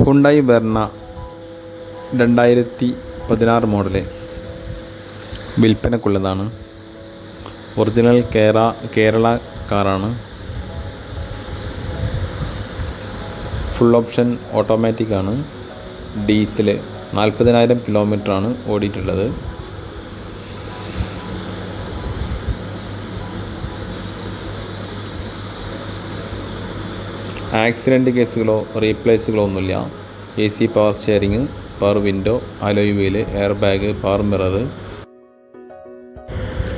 Hyundai Verna 2016 model വിൽപ്പനക്കുള്ളതാണ്. Original Kerala കാറാണ്. Full option automatic ആണ്. ഡീസൽ 40,000 കിലോമീറ്ററാണ് ഓടിയിട്ടുള്ളത്. ആക്സിഡൻറ്റ് കേസുകളോ റീപ്ലേസുകളോ ഒന്നുമില്ല. AC power steering, power window, alloy wheel, air bag, power mirror,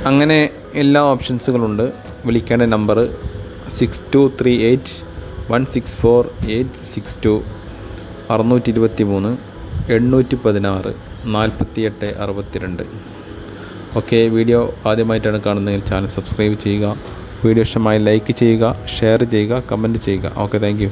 അങ്ങനെ എല്ലാ ഓപ്ഷൻസുകളുണ്ട്. വിളിക്കേണ്ട നമ്പർ 6238164862 623 816 4862. ഓക്കെ, വീഡിയോ ആദ്യമായിട്ടാണ് കാണുന്നതെങ്കിൽ ചാനൽ സബ്സ്ക്രൈബ് ചെയ്യുക. വീഡിയോ ഇഷ്ടമായി ലൈക്ക് ചെയ്യുക, ഷെയർ ചെയ്യുക, കമൻറ്റ് ചെയ്യുക. Okay, thank you.